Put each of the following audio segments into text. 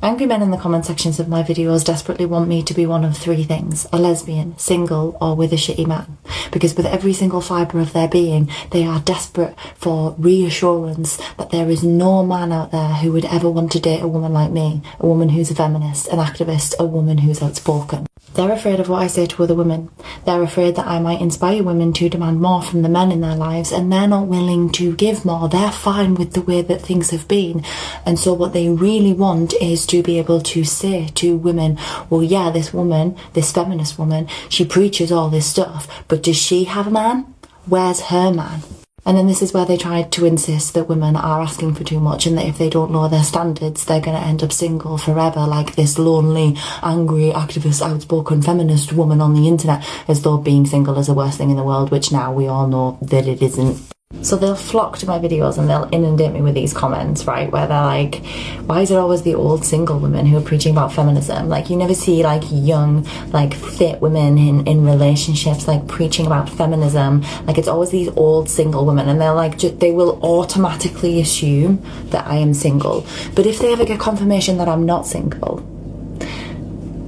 Angry men in the comment sections of my videos desperately want me to be one of three things: a lesbian, single, or with a shitty man. Because with every single fibre of their being, they are desperate for reassurance that there is no man out there who would ever want to date a woman like me, a woman who's a feminist, an activist, a woman who's outspoken. They're afraid of what I say to other women. They're afraid that I might inspire women to demand more from the men in their lives, and they're not willing to give more. They're fine with the way that things have been. And so what they really want is to be able to say to women, well, yeah, this woman, this feminist woman, she preaches all this stuff, but does she have a man? Where's her man? And then this is where they tried to insist that women are asking for too much, and that if they don't lower their standards, they're going to end up single forever, like this lonely, angry, activist, outspoken, feminist woman on the internet, as though being single is the worst thing in the world, which now we all know that it isn't. So they'll flock to my videos and they'll inundate me with these comments, right, where they're like, why is it always the old single women who are preaching about feminism? Like, you never see like young, like fit women in relationships like preaching about feminism. Like, it's always these old single women, and they're like, they will automatically assume that I am single. But if they ever get confirmation that I'm not single,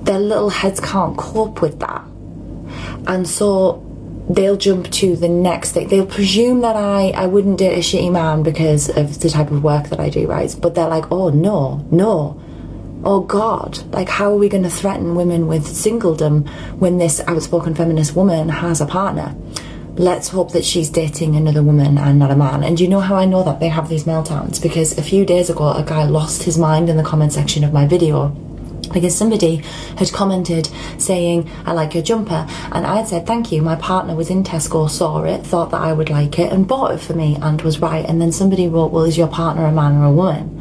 their little heads can't cope with that, and so they'll jump to the next thing. They'll presume that I wouldn't date a shitty man because of the type of work that I do, right? But they're like, oh no, oh God, like, how are we going to threaten women with singledom when this outspoken feminist woman has a partner? Let's hope that she's dating another woman and not a man. And you know how I know that? They have these meltdowns because a few days ago a guy lost his mind in the comment section of my video because somebody had commented saying, I like your jumper, and I had said thank you. My partner was in Tesco, saw it, thought that I would like it and bought it for me, and was right. And then somebody wrote, well, is your partner a man or a woman?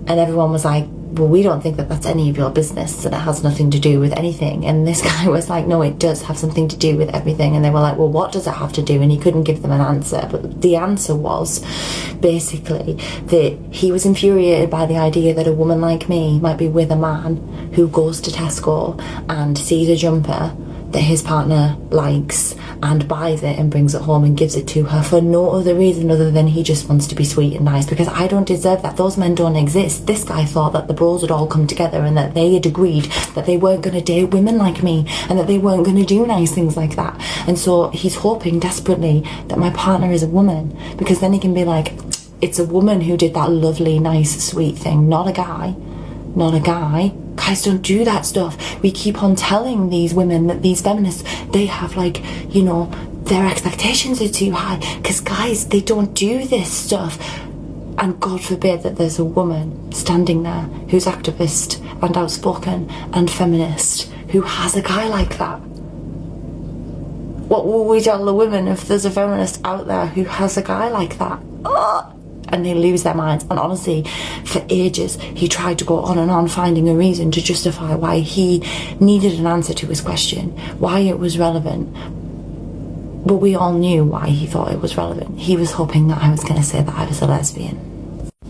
And everyone was like, well, we don't think that that's any of your business and it has nothing to do with anything. And this guy was like, no, it does have something to do with everything. And they were like, well, what does it have to do? And he couldn't give them an answer. But the answer was basically that he was infuriated by the idea that a woman like me might be with a man who goes to Tesco and sees a jumper that his partner likes and buys it and brings it home and gives it to her for no other reason other than he just wants to be sweet and nice, because I don't deserve that. Those men don't exist. This guy thought that the bros had all come together and that they had agreed that they weren't going to date women like me and that they weren't going to do nice things like that. And so he's hoping desperately that my partner is a woman, because then he can be like, it's a woman who did that lovely, nice, sweet thing, not a guy. Not a guy. Guys don't do that stuff. We keep on telling these women that these feminists, they have like, you know, their expectations are too high, because guys, they don't do this stuff. And God forbid that there's a woman standing there who's activist and outspoken and feminist who has a guy like that. What will we tell the women if there's a feminist out there who has a guy like that? Oh! And they lose their minds. And honestly, for ages he tried to go on and on finding a reason to justify why he needed an answer to his question, why it was relevant. But we all knew why he thought it was relevant. He was hoping that I was going to say that I was a lesbian.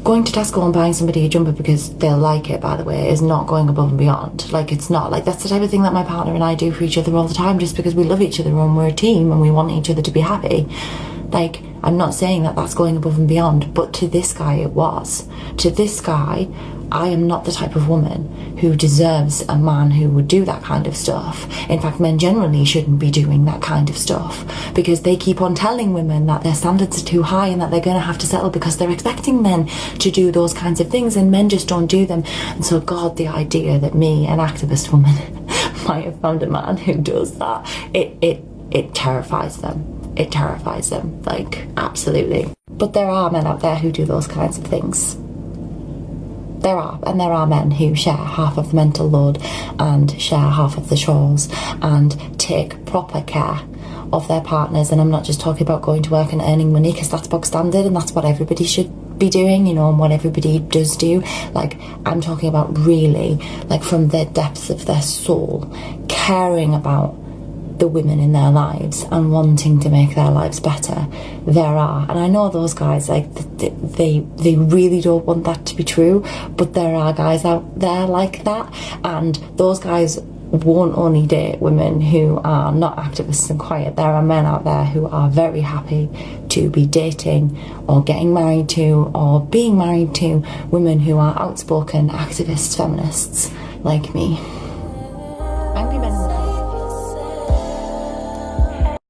Going to Tesco and buying somebody a jumper because they'll like it, by the way, is not going above and beyond. Like, it's not. Like, that's the type of thing that my partner and I do for each other all the time, just because we love each other and we're a team and we want each other to be happy. Like, I'm not saying that that's going above and beyond, but to this guy it was. To this guy, I am not the type of woman who deserves a man who would do that kind of stuff. In fact, men generally shouldn't be doing that kind of stuff, because they keep on telling women that their standards are too high and that they're going to have to settle because they're expecting men to do those kinds of things, and men just don't do them. And so, God, the idea that me, an activist woman, might have found a man who does that, it terrifies them. It terrifies them, like, absolutely. But there are men out there who do those kinds of things. There are, and there are men who share half of the mental load and share half of the chores and take proper care of their partners. And I'm not just talking about going to work and earning money, because that's bog standard and that's what everybody should be doing, you know, and what everybody does do. Like, I'm talking about really, like, from the depths of their soul, caring about the women in their lives and wanting to make their lives better. There are, and I know those guys, like, they really don't want that to be true, but there are guys out there like that, and those guys won't only date women who are not activists and quiet. There are men out there who are very happy to be dating or getting married to or being married to women who are outspoken activists, feminists like me. Angry men